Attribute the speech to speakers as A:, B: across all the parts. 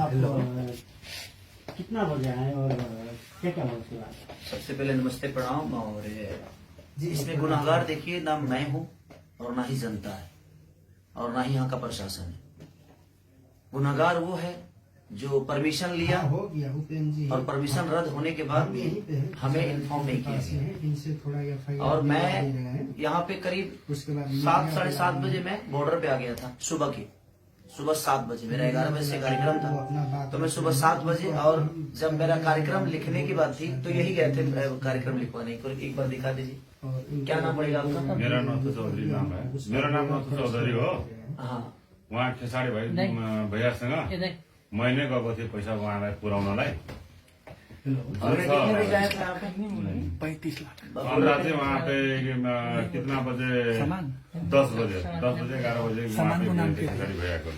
A: आप कितना बजे आए और क्या क्या हुआ उसके बाद?
B: सबसे पहले नमस्ते प्रणाम। और इसमें गुनाहगार देखिए, ना मैं हूँ और ना ही जनता है और ना ही यहाँ का प्रशासन है। गुनाहगार वो है जो परमिशन लिया और परमिशन रद्द होने के बाद भी हमें इन्फॉर्म नहीं किया। और मैं यहाँ पे करीब 7 साढ़े 7 बजे मैं बॉर्डर पे आ गया था। सुबह 7 बजे मेरा 11 बजे से कार्यक्रम था, तो मैं सुबह 7 बजे, और जब मेरा कार्यक्रम लिखने की बात थी तो यही गए थे कार्यक्रम लिखवाने को। एक बार दिखा दीजिए, क्या नाम पड़ेगा आपका?
C: मेरा नाम तो चौधरी नाम है। मेरा नाम तो चौधरी हो।
B: हाँ,
C: उहाँ खेसाडी भैयासँग मैले गएको थिएँ पैसा उहाँलाई पुर्याउनलाई।
B: और कितने बजे आए थे आप?
D: 35 लाख।
C: हमरा चाहिँ वहाँ पे कितना बजे? 10 बजे 11 बजे वहाँ पे खेसाडी भैया को।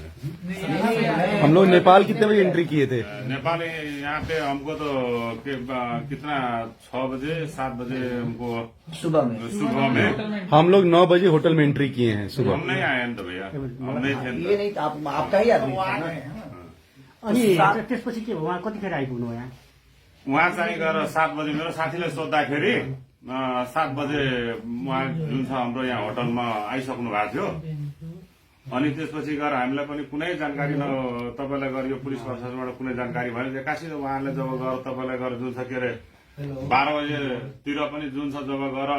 E: हम लोग नेपाल कितने बजे एंट्री किए थे?
C: नेपाल यहाँ पे हमको तो कितना 6 बजे 7 बजे हमको
B: सुबह
C: में
E: हम लोग 9 बजे होटल में एंट्री किए हैं सुबह।
C: हम नहीं आए तो भैया, हम नहीं थे।
B: ये नहीं आपका ही आदमी था ना?
A: अनि त्यसपछि के उहाँ कतिखेर आइपुग्नु यहाँ?
C: उहाँ चाहिँ गएर 7 बजे मेरो साथीले सोद्धाखेरि 7 बजे उहाँ जुन छ हाम्रो यहाँ होटलमा आइसक्नु भएको थियो। अनि त्यसपछि गएर हामीलाई पनि कुनै जानकारी तपाईँलाई गएर यो पुलिस प्रशासनबाट कुनै जानकारी भएन। एक्कासी उहाँले जब गएर तपाईँलाई गएर जुन छ के अरे 12 बजेतिर पनि जुन छ जब गएर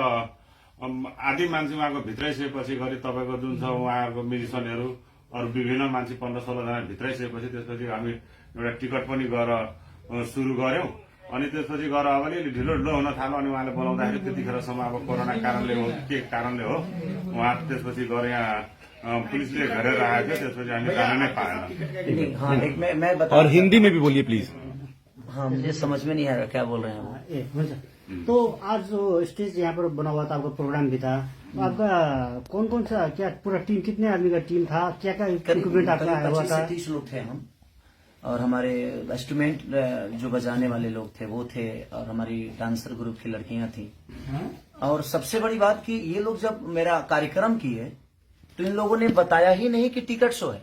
C: आधी मान्छे उहाँको भित्रै सकेपछि गरी तपाईँको जुन छ उहाँहरूको म्युजिसियनहरू अरू विभिन्न मान्छे 15-16 जना भित्रै सकेपछि त्यसपछि हामी एउटा टिकट पनि गएर सुरु गर्यौं। अनि त्यसपछि गएर अब अलिअलि ढिलो हुन थाल्यो। अनि उहाँले बोलाउँदाखेरि त्यतिखेरसम्म अब कोरोना कारणले हो के कारणले हो उहाँ त्यसपछि गएर यहाँ पुलिसले घेरेर आएको थियो। त्यसपछि हामी जान नै पाएन।
B: हाँ, मैं बता।
E: और हिंदी में भी बोलिए प्लीज।
B: हाँ, मुझे समझ में नहीं आ रहा क्या बोल रहे हैं वो।
A: हुन्छ। तो आज जो स्टेज यहाँ पर बना हुआ था, आपका प्रोग्राम भी था, तो आपका कौन कौन सा क्या पूरा टीम, कितने आदमी का टीम था, क्या क्या इक्विपमेंट आपका आया हुआ
B: 25
A: था?
B: से 30 लोग थे हम, और हमारे इंस्ट्रूमेंट जो बजाने वाले लोग थे वो थे, और हमारी डांसर ग्रुप की लड़कियां थी। और सबसे बड़ी बात कि ये लोग जब मेरा कार्यक्रम किए तो इन लोगों ने बताया ही नहीं कि टिकट शो है।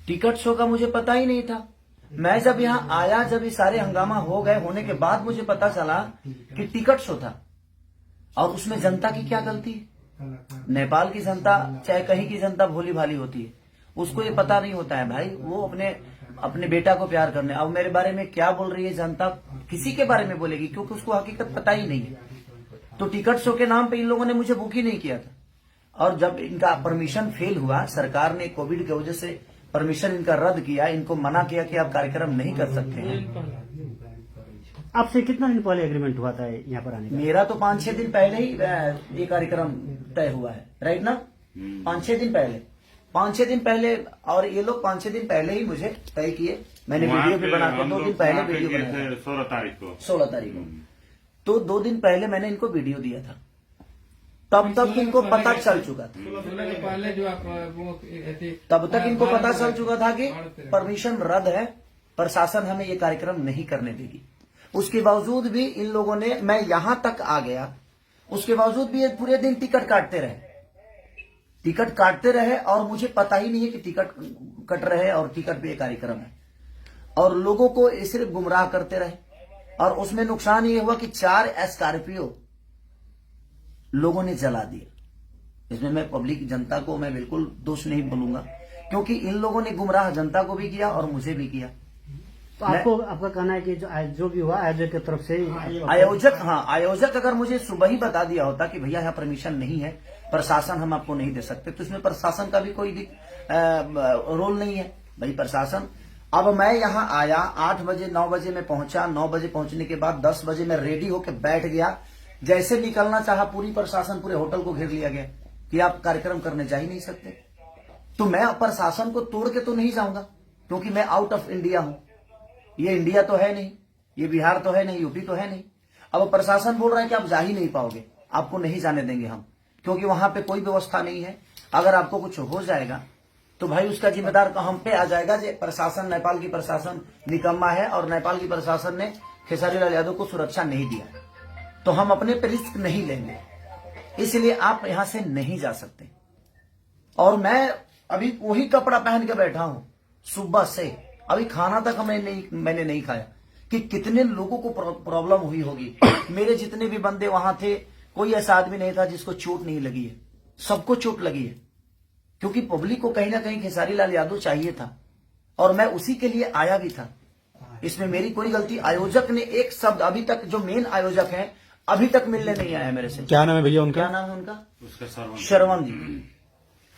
B: टिकट शो का मुझे पता ही नहीं था। मैं जब यहाँ आया, जब ये सारे हंगामा हो गए होने के बाद मुझे पता चला कि टिकट शो था। और उसमें जनता की क्या गलती है? नेपाल की जनता चाहे कहीं की जनता भोली भाली होती है, उसको ये पता नहीं होता है भाई। वो अपने बेटा को प्यार करने, अब मेरे बारे में क्या बोल रही है जनता, किसी के बारे में बोलेगी क्योंकि उसको हकीकत पता ही नहीं है। तो टिकट शो के नाम पे इन लोगों ने मुझे बुक ही नहीं किया था। और जब इनका परमिशन फेल हुआ, सरकार ने कोविड की वजह से परमिशन इनका रद्द किया, इनको मना किया कि आप कार्यक्रम नहीं कर सकते हैं।
A: आपसे कितना दिन पहले एग्रीमेंट हुआ था यहाँ पर आने का?
B: मेरा तो 5-6 दिन पहले ही ये कार्यक्रम तय हुआ है, राइट ना? 5-6 दिन पहले, 5-6 दिन पहले। और ये लोग 5-6 दिन पहले ही मुझे तय किए। मैंने वीडियो भी बनाकर 2 दिन पहले वीडियो बनाया,
C: 16 तारीख को।
B: 16 तारीख को। तो 2 दिन पहले मैंने इनको वीडियो दिया था, तब तक इनको पता चल चुका था। तब तक इनको पता चल चुका था कि परमिशन रद्द है, प्रशासन हमें ये कार्यक्रम नहीं करने देगी। उसके बावजूद भी इन लोगों ने, मैं यहां तक आ गया, उसके बावजूद भी ये पूरे दिन टिकट काटते रहे और मुझे पता ही नहीं है कि टिकट कट रहे और टिकट पे ये कार्यक्रम है। और लोगों को सिर्फ गुमराह करते रहे। और उसमें नुकसान ये हुआ कि 4 स्कॉर्पियो लोगों ने जला दिया। इसमें मैं पब्लिक जनता को मैं बिल्कुल दोष नहीं बोलूंगा, क्योंकि इन लोगों ने गुमराह जनता को भी किया और मुझे भी किया।
A: तो आपका कहना है कि जो भी हुआ आयोजक की तरफ से?
B: आयोजक अगर मुझे सुबह ही बता दिया होता कि भैया यहाँ परमिशन नहीं है, प्रशासन हम आपको नहीं दे सकते, तो इसमें प्रशासन का भी कोई रोल नहीं है भाई। प्रशासन, अब मैं यहाँ आया 8 बजे 9 बजे मैं पहुंचा। 9 बजे पहुंचने के बाद 10 बजे मैं रेडी होकर बैठ गया। जैसे निकलना चाहा, पूरी प्रशासन पूरे होटल को घेर लिया गया कि आप कार्यक्रम करने जा ही नहीं सकते। तो मैं प्रशासन को तोड़ के तो नहीं जाऊंगा, क्योंकि मैं आउट ऑफ इंडिया हूं। ये इंडिया तो है नहीं, ये बिहार तो है नहीं, यूपी तो है नहीं। अब प्रशासन बोल रहा है कि आप जा ही नहीं पाओगे, आपको नहीं जाने देंगे हम, क्योंकि वहां पे कोई व्यवस्था नहीं है। अगर आपको कुछ हो जाएगा तो भाई उसका जिम्मेदार तो हम पे आ जाएगा। जो प्रशासन, नेपाल की प्रशासन निकम्मा है और नेपाल की प्रशासन ने खेसारी लाल यादव को सुरक्षा नहीं दिया, तो हम अपने पे रिस्क नहीं लेंगे। इसलिए आप यहां से नहीं जा सकते। और मैं अभी वही कपड़ा पहन के बैठा हूं सुबह से, अभी खाना तक मैंने नहीं खाया कि कितने लोगों को प्रॉब्लम हुई होगी। मेरे जितने भी बंदे वहां थे, कोई ऐसा आदमी नहीं था जिसको चोट नहीं लगी है, सबको चोट लगी है, क्योंकि पब्लिक को कहीं ना कहीं खेसारी लाल यादव चाहिए था और मैं उसी के लिए आया भी था। इसमें मेरी कोई गलती, आयोजक ने एक शब्द अभी तक, जो मेन आयोजक है, अभी तक मिलने नहीं आया मेरे से।
E: क्या नाम है भैया उनका?
B: क्या नाम है उनका?
C: उसका
B: श्रवण जी।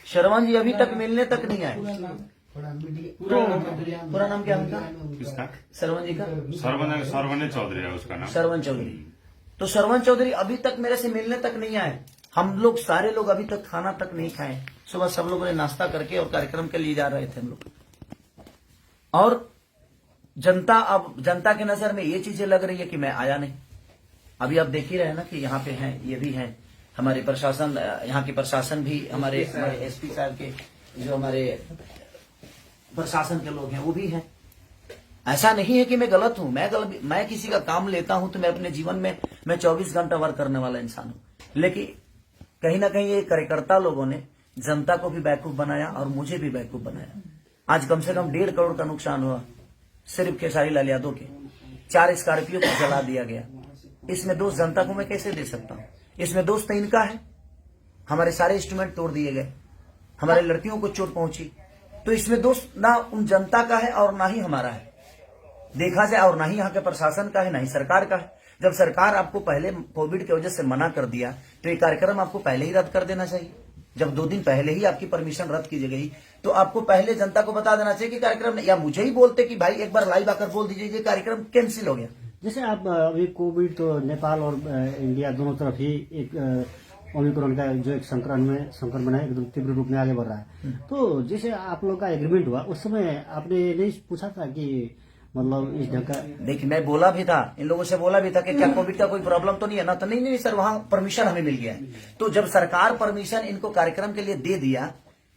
B: श्रवण जी अभी तक मिलने तक नहीं आए। पूरा नाम क्या है उनका?
C: किसका?
B: श्रवण जी का?
C: सरवने चौधरी है उसका नाम।
B: श्रवण चौधरी। तो श्रवण चौधरी अभी तक मेरे से मिलने तक नहीं आए। हम लोग सारे लोग अभी तक खाना तक नहीं खाए। सुबह सब लोगों ने नाश्ता करके और कार्यक्रम के लिए जा रहे थे हम लोग। और जनता, अब जनता की नजर में ये चीजें लग रही है कि मैं आया नहीं। अभी आप देख ही रहे हैं ना कि यहाँ पे हैं, ये भी हैं हमारे प्रशासन, यहाँ के प्रशासन भी, हमारे एसपी साहब के जो हमारे प्रशासन के लोग हैं वो भी हैं। ऐसा नहीं है कि मैं गलत हूं। मैं किसी का काम लेता हूं तो मैं अपने जीवन में मैं 24 घंटा वर्क करने वाला इंसान हूं, लेकिन कहीं ना कहीं ये कार्यकर्ता लोगों ने जनता को भी बेवकूफ बनाया और मुझे भी बेवकूफ बनाया। आज कम से कम 1.5 करोड़ का नुकसान हुआ सिर्फ खेसारी लाल यादव के। 4 स्कॉर्पियो को जला दिया गया। इसमें दोष जनता को मैं कैसे दे सकता हूं? इसमें दोष तो इनका है। हमारे सारे इंस्ट्रूमेंट तोड़ दिए गए, हमारे लड़कियों को चोट पहुंची, तो इसमें दोष ना उन जनता का है और ना ही हमारा है देखा जाए, और ना ही यहाँ के प्रशासन का है, ना ही सरकार का है। जब सरकार आपको पहले कोविड की वजह से मना कर दिया तो ये कार्यक्रम आपको पहले ही रद्द कर देना चाहिए। जब 2 दिन पहले ही आपकी परमिशन रद्द की गई तो आपको पहले जनता को बता देना चाहिए कि कार्यक्रम, या मुझे ही बोलते कि भाई एक बार लाइव आकर बोल दीजिए ये कार्यक्रम कैंसिल हो गया।
A: जैसे आप अभी कोविड तो नेपाल और इंडिया दोनों तरफ ही एक ओमिक्रॉन का जो एक संक्रमण है एकदम तीव्र रूप में आगे बढ़ रहा है। तो जैसे आप लोग का एग्रीमेंट हुआ उस समय आपने नहीं पूछा था कि मतलब इस ढंग का?
B: देखिए मैं बोला भी था, इन लोगों से बोला भी था कि क्या कोविड का कोई प्रॉब्लम तो नहीं है ना? तो नहीं सर, वहां परमिशन हमें मिल गया है। तो जब सरकार परमिशन इनको कार्यक्रम के लिए दे दिया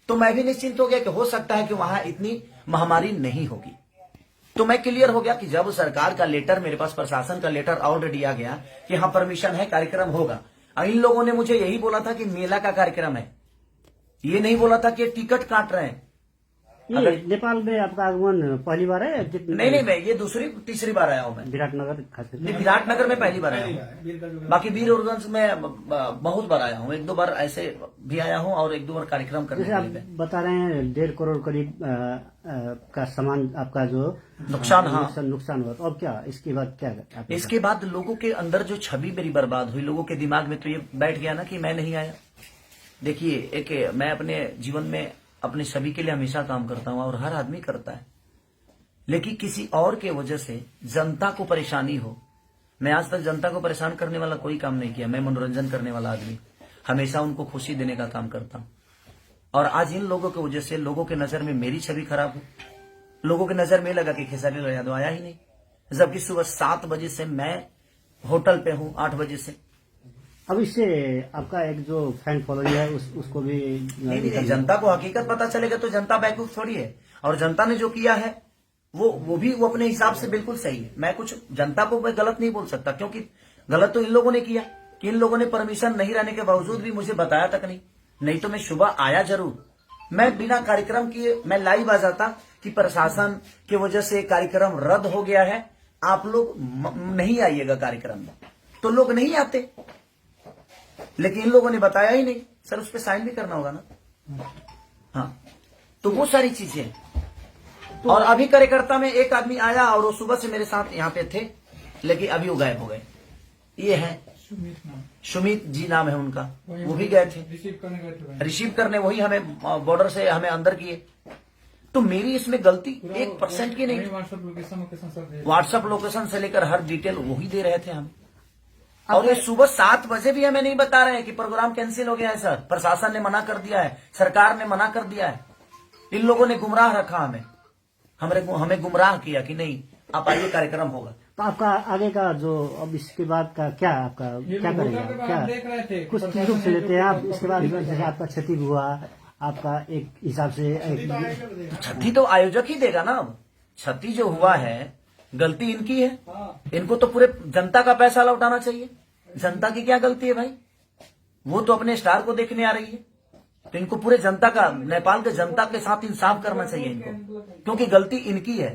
B: तो मैं भी निश्चिंत हो गया कि हो सकता है कि वहां इतनी महामारी नहीं होगी। तो मैं क्लियर हो गया कि जब सरकार का लेटर मेरे पास, प्रशासन का लेटर ऑलरेडी आ गया कि हाँ परमिशन है, कार्यक्रम होगा। इन लोगों ने मुझे यही बोला था कि मेला का कार्यक्रम है, ये नहीं बोला था कि टिकट काट रहे हैं।
A: ये नेपाल में आपका आगमन पहली बार है?
B: नहीं, मैं ये तीसरी बार आया हूं। मैं
A: विराटनगर, खास करके
B: विराटनगर में पहली बार आया हूँ। बाकी वीरगंज में बहुत बार आया हूँ। 1-2 बार ऐसे भी आया हूँ और 1-2 बार कार्यक्रम करने के लिए।
A: बता रहे हैं 1.5 करोड़ करीब का सामान आपका जो
B: नुकसान, हाँ
A: नुकसान हुआ। तो अब क्या इसके बाद क्या?
B: इसके बाद लोगों के अंदर जो छवि मेरी बर्बाद हुई, लोगों के दिमाग में तो ये बैठ गया ना कि मैं नहीं आया। देखिए मैं अपने जीवन में अपने सभी के लिए हमेशा काम करता हूं और हर आदमी करता है, लेकिन किसी और के वजह से जनता को परेशानी हो। मैं आज तक जनता को परेशान करने वाला कोई काम नहीं किया। मैं मनोरंजन करने वाला आदमी, हमेशा उनको खुशी देने का काम करता हूं। और आज इन लोगों की वजह से लोगों के नजर में मेरी छवि खराब हो। लोगों के नजर में लगा कि खेसारी लाल यादव आया ही नहीं, जबकि सुबह 7 बजे से मैं होटल पे हूं, 8 बजे से।
A: अब इससे आपका एक जो फैन फॉलोइंग है उसको भी
B: नहीं, जनता को हकीकत पता चलेगा तो जनता बेवकूफ थोड़ी है। और जनता ने जो किया है वो अपने हिसाब से बिल्कुल सही है। मैं कुछ जनता को मैं गलत नहीं बोल सकता, क्योंकि गलत तो इन लोगों ने किया कि इन लोगों ने परमिशन नहीं रहने के बावजूद भी मुझे बताया तक नहीं तो मैं सुबह आया जरूर। मैं बिना कार्यक्रम किए मैं लाइव आ जाता कि प्रशासन की वजह से कार्यक्रम रद्द हो गया है, आप लोग नहीं आइएगा कार्यक्रम में, तो लोग नहीं आते। लेकिन इन लोगों ने बताया ही नहीं। सर उस पर साइन भी करना होगा ना? हाँ, तो वो सारी चीजें। तो और अभी कार्यकर्ता में एक आदमी आया और वो सुबह से मेरे साथ यहाँ पे थे, लेकिन अभी वो गायब हो गए। ये है सुमित जी नाम है उनका, वो भी गए थे रिसीव करने, वही हमें बॉर्डर से हमें अंदर किए। तो मेरी इसमें गलती 1% की नहीं। व्हाट्सएप लोकेशन से लेकर हर डिटेल वही दे रहे थे हम। और ये सुबह 7 बजे भी हमें नहीं बता रहे हैं कि प्रोग्राम कैंसिल हो गया है। सर प्रशासन ने मना कर दिया है, सरकार ने मना कर दिया है। इन लोगों ने गुमराह रखा हमें गुमराह किया कि नहीं आप आइए कार्यक्रम होगा।
A: तो आपका आगे का जो अब इसके बाद का क्या, आपका क्या करेंगे? क्या कुछ चीजों से लेते हैं आप? इसके बाद जैसे आपका क्षति हुआ, आपका एक हिसाब से
B: क्षति तो आयोजक ही देगा ना। अब क्षति जो हुआ है गलती इनकी है, इनको तो पूरे जनता का पैसा लौटाना चाहिए। जनता की क्या गलती है भाई? वो तो अपने स्टार को देखने आ रही है। तो इनको पूरे जनता का, नेपाल के जनता के साथ इंसाफ करना चाहिए इनको, क्योंकि गलती इनकी है,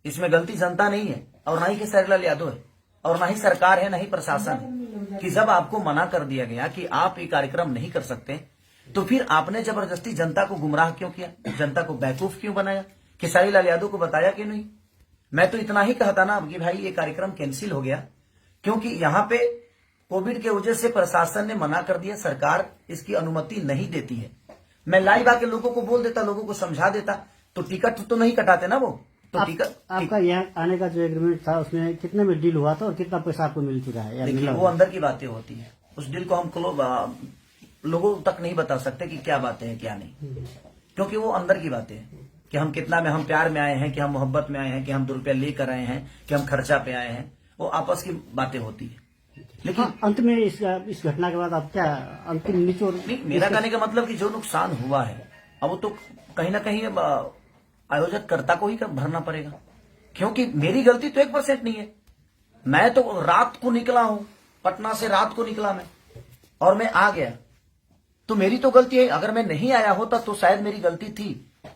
B: इसमें गलती जनता नहीं है और ना ही खेसारीलाल यादव है और ना ही सरकार है, ना ही प्रशासन है। कि जब आपको मना कर दिया गया कि आप ये कार्यक्रम नहीं कर सकते, तो फिर आपने जबरदस्ती जनता को गुमराह क्यों किया, जनता को बेवकूफ क्यों बनाया? खेसारीलाल यादव को बताया कि नहीं? मैं तो इतना ही कहता ना कि भाई ये कार्यक्रम कैंसिल हो गया, क्योंकि यहाँ पे कोविड के वजह से प्रशासन ने मना कर दिया, सरकार इसकी अनुमति नहीं देती है। मैं लाइव आके लोगों को बोल देता, लोगों को समझा देता, तो टिकट तो नहीं कटाते ना वो। तो
A: आपका यहाँ आने का जो एग्रीमेंट था उसमें कितने में डील हुआ था और कितना पैसा आपको मिल चुका है?
B: देखिए वो अंदर की बातें होती है, उस डील को हम लोगों तक नहीं बता सकते कि क्या बातें हैं क्या नहीं, क्योंकि वो अंदर की बातें हैं कि हम कितना में, हम प्यार में आए हैं कि हम मोहब्बत में आए हैं कि हम 2 रुपया लेकर आए हैं कि हम खर्चा पे आए हैं, वो आपस की बातें होती है। लेकिन
A: अंत में इस घटना के बाद आप क्या अंतिम निचोड़?
B: नहीं, मेरा कहने का मतलब कि जो नुकसान हुआ है अब वो तो कहीं ना कहीं आयोजक कर्ता को ही भरना पड़ेगा, क्योंकि मेरी गलती तो 1% नहीं है। मैं तो रात को निकला हूं, पटना से रात को निकला मैं, और मैं आ गया, तो मेरी तो गलती है। अगर मैं नहीं आया होता तो शायद मेरी गलती थी।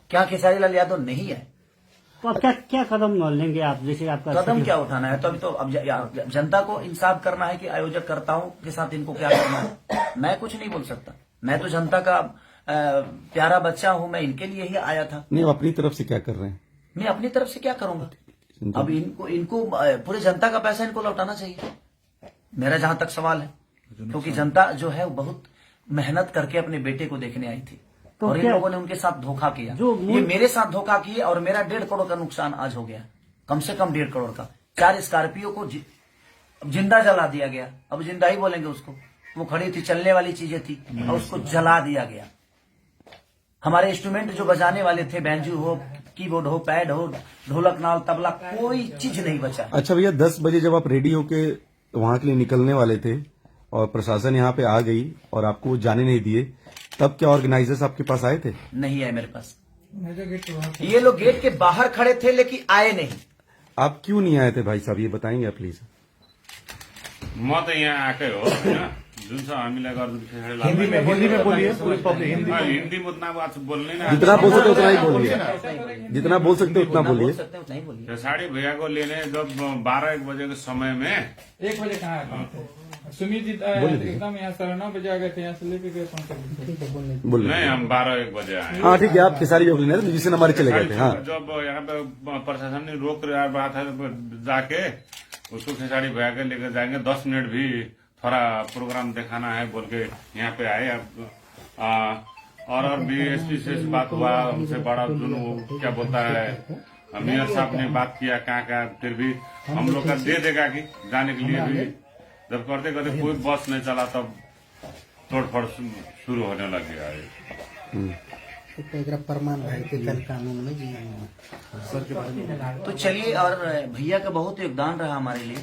B: क्या खेसारीलाल यादव नहीं है?
A: तो अब क्या कदम लेंगे आप? जैसे आपका
B: कदम क्या उठाना है? तो अभी तो अब जनता को इंसाफ करना है कि आयोजक कर्ताओं के साथ इनको क्या करना है। मैं कुछ नहीं बोल सकता, मैं तो जनता का प्यारा बच्चा हूं, मैं इनके लिए ही आया था।
E: नहीं, अपनी तरफ से क्या कर रहे हैं?
B: मैं अपनी तरफ से क्या करूंगा? अब इनको पूरे जनता का पैसा इनको लौटाना चाहिए, मेरा जहां तक सवाल है, क्योंकि जनता जो है वो बहुत मेहनत करके अपने बेटे को देखने आई थी,
A: तो
B: और इन लोगों ने उनके साथ धोखा किया। ये मेरे साथ धोखा किए और मेरा 1.5 करोड़ का नुकसान आज हो गया, कम से कम 1.5 करोड़ का। 4 स्कॉर्पियो को जिंदा जला दिया गया, अब जिंदा ही बोलेंगे उसको, वो खड़ी थी, चलने वाली चीजें थी और उसको जला दिया गया। हमारे इंस्ट्रूमेंट जो बजाने वाले थे, बैंजू हो, कीबोर्ड हो, पैड हो, ढोलक, नाल, तबला, कोई चीज नहीं बचा।
E: अच्छा भैया, 10 बजे जब आप रेडी होके वहां के लिए निकलने वाले थे और प्रशासन यहाँ पे आ गई और आपको जाने नहीं दिए, तब क्या ऑर्गेनाइजर्स आपके पास आए थे?
B: नहीं आए मेरे पास, ये लोग गेट के बाहर खड़े थे लेकिन आए नहीं।
E: आप क्यों नहीं आए थे भाई साहब, ये बताएंगे आप प्लीज?
C: म त यहाँ आएकै हो होइन, जुन छ हामीलाई गर्दा
D: हिंदी में बोलिए, पूरी पब्लिक हिंदी में।
C: हिन्दी में उतना बात बोल्ने ना,
E: जितना बोल सकते उतना ही बोलिए, जितना बोल सकते उतना बोलिए।
C: खेसारी भैया को लेने जब 12-1 बजे के समय में
D: 1 बजे कहाँ आए थे? सुमित जी एकदम यहाँ 9:30 बजे आ गए थे, यहाँ से लेके गए
E: बोलिए।
C: नहीं, हम 12-1 बजे आए।
E: हाँ ठीक है, आप खेसारी भैया लेने जिससे हमारे चले गए थे। हाँ,
C: जब यहाँ पे प्रशासन ने रोक रहा था, जाके उसको खेसारी भैया के लेकर जाएंगे, 10 मिनट भी थोड़ा प्रोग्राम दिखाना है बोल के यहाँ पे आए। और भी एसपी से बात हुआ, हमसे बड़ा दोनों क्या बोलता है, मेयर साहब ने बात किया क्या, फिर भी हम लोग का दे देगा कि जाने के लिए भी। जब करते करते कोई बस नहीं चला, तब तोड़फोड़ शुरू होने लग गया।
B: तो चलिए, और भैया का बहुत योगदान रहा हमारे लिए,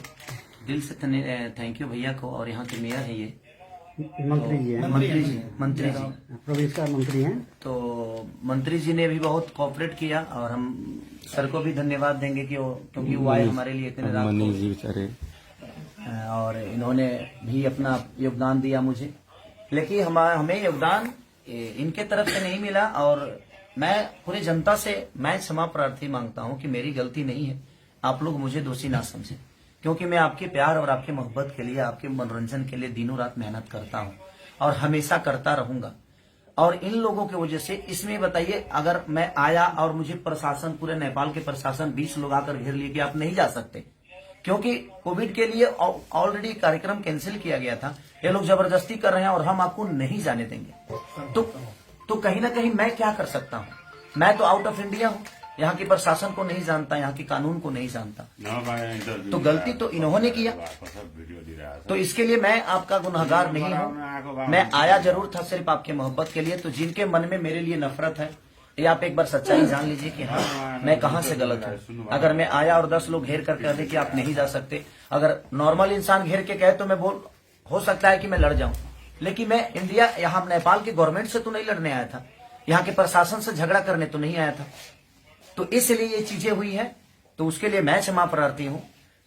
B: दिल से थैंक यू भैया को। और यहाँ के मेयर है ये
A: मंत्री जी हैं,
B: मंत्री जी
A: प्रदेश का मंत्री हैं, तो
B: मंत्री जी ने भी बहुत कोऑपरेट किया, और हम सर को भी धन्यवाद देंगे कि क्योंकि वो आए हमारे लिए इतने रात
E: मनीष जी बेचारे,
B: और इन्होंने भी अपना योगदान दिया मुझे। लेकिन हमें योगदान इनके तरफ से नहीं मिला, और मैं पूरी जनता से मैं क्षमा प्रार्थी मांगता हूं कि मेरी गलती नहीं है, आप लोग मुझे दोषी ना समझें, क्योंकि मैं आपके प्यार और आपके मोहब्बत के लिए, आपके मनोरंजन के लिए दिनों रात मेहनत करता हूं और हमेशा करता रहूंगा। और इन लोगों की वजह से, इसमें बताइए, अगर मैं आया और मुझे प्रशासन, पूरे नेपाल के प्रशासन 20 लोग आकर घेर लिए कि आप नहीं जा सकते, क्योंकि कोविड के लिए ऑलरेडी कार्यक्रम कैंसिल किया गया था, ये लोग जबरदस्ती कर रहे हैं और हम आपको नहीं जाने देंगे, तो कहीं ना कहीं मैं क्या कर सकता हूँ? मैं तो आउट ऑफ इंडिया हूँ, यहाँ की प्रशासन को नहीं जानता, यहाँ की कानून को नहीं जानता, तो गलती तो इन्होंने किया। तो इसके लिए मैं आपका गुनहगार नहीं हूँ, मैं आया जरूर था सिर्फ आपके मोहब्बत के लिए। तो जिनके मन में मेरे लिए नफरत है, ये आप एक बार सच्चाई जान लीजिए कि हाँ, मैं कहाँ से गलत हूँ। अगर मैं आया और 10 लोग घेर कर कह दे कि आप नहीं जा सकते, अगर नॉर्मल इंसान घेर के कहे तो मैं हो सकता है कि मैं लड़ जाऊं, लेकिन मैं इंडिया, यहाँ नेपाल के गवर्नमेंट से तो नहीं लड़ने आया था, यहाँ के प्रशासन से झगड़ा करने तो नहीं आया था। तो इसलिए ये चीजें हुई हैं, तो उसके लिए मैं क्षमा प्रार्थी हूँ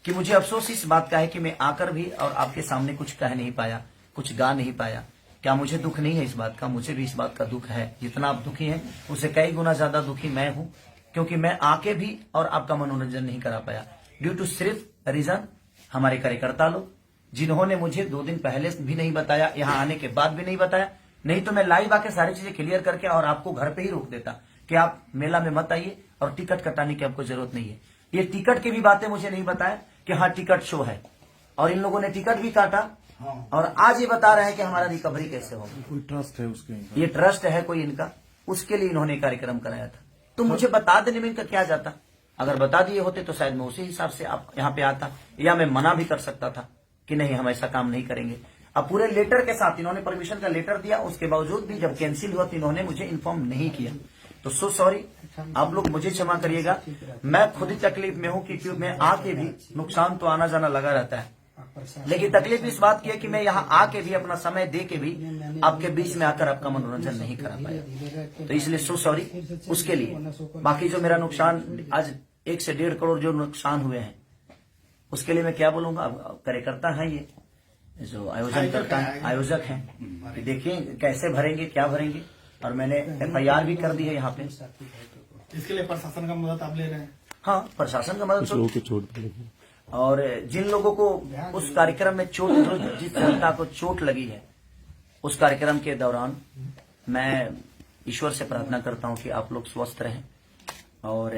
B: कि मुझे अफसोस इस बात का है कि मैं आकर भी और आपके सामने कुछ कह नहीं पाया, कुछ गा नहीं पाया, क्या मुझे दुख नहीं है इस बात का? मुझे भी इस बात का दुख है। जितना आप दुखी हैं उससे कई गुना ज्यादा दुखी मैं हूं, क्योंकि मैं आके भी और आपका मनोरंजन नहीं करा पाया ड्यू टू सिर्फ रीजन हमारे कार्यकर्ता लोग, जिन्होंने मुझे 2 दिन पहले भी नहीं बताया, यहाँ आने के बाद भी नहीं बताया। नहीं तो मैं लाइव आके सारी चीजें क्लियर करके और आपको घर पे ही रोक देता कि आप मेला में मत आइए और टिकट कटाने की आपको जरूरत नहीं है। ये टिकट की भी बातें मुझे नहीं बताया कि हाँ टिकट शो है, और इन लोगों ने टिकट भी काटा और आज ये बता रहे हैं कि हमारा रिकवरी कैसे होगा।
F: कोई ट्रस्ट है उसके?
B: ये ट्रस्ट है कोई इनका, उसके लिए इन्होंने कार्यक्रम कराया था। तो मुझे बता देने में इनका क्या जाता? अगर बता दिए होते तो शायद मैं उसी हिसाब से आप यहाँ पे आता, या मैं मना भी कर सकता था कि नहीं हम ऐसा काम नहीं करेंगे। अब पूरे लेटर के साथ इन्होंने परमिशन का लेटर दिया, उसके बावजूद भी जब कैंसिल हुआ तो इन्होंने मुझे इन्फॉर्म नहीं किया। तो सो सॉरी, आप लोग मुझे क्षमा करिएगा। मैं खुद ही तकलीफ में हूँ क्योंकि मैं आके भी नुकसान तो आना जाना लगा रहता है, लेकिन तकलीफ इस बात की है कि मैं यहाँ आके भी अपना समय दे के भी आपके बीच में आकर आपका मनोरंजन नहीं करा पाया। तो इसलिए सो सॉरी उसके लिए। बाकी जो मेरा नुकसान आज 1 से 1.5 करोड़ जो नुकसान हुए हैं उसके लिए मैं क्या बोलूंगा। अब कार्यकर्ता है ये जो आयोजन करता है, आयोजक है, कि देखिए कैसे भरेंगे क्या भरेंगे। और मैंने FIR भी कर दी है यहाँ पे।
F: इसके लिए प्रशासन का मदद आप ले रहे हैं?
B: हाँ, प्रशासन का मदद
E: लोगों की चोट लगी।
B: और जिन लोगों को उस कार्यक्रम में चोट, जिस जनता को चोट लगी है उस कार्यक्रम के दौरान, मैं ईश्वर से प्रार्थना करता हूं कि आप लोग स्वस्थ रहें और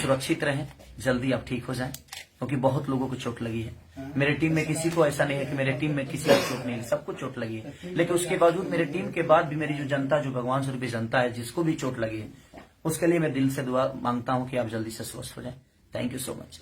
B: सुरक्षित रहें, जल्दी आप ठीक हो जाएं, क्योंकि बहुत लोगों को चोट लगी है। मेरे टीम में किसी को ऐसा नहीं है कि मेरे टीम में किसी को चोट नहीं है, सबको चोट लगी है। लेकिन उसके बावजूद मेरे टीम के बाद भी मेरी जो जनता, जो भगवान स्वरूपी जनता है, जिसको भी चोट लगी है, उसके लिए मैं दिल से दुआ मांगता हूं कि आप जल्दी से स्वस्थ हो जाएं। Thank you so much.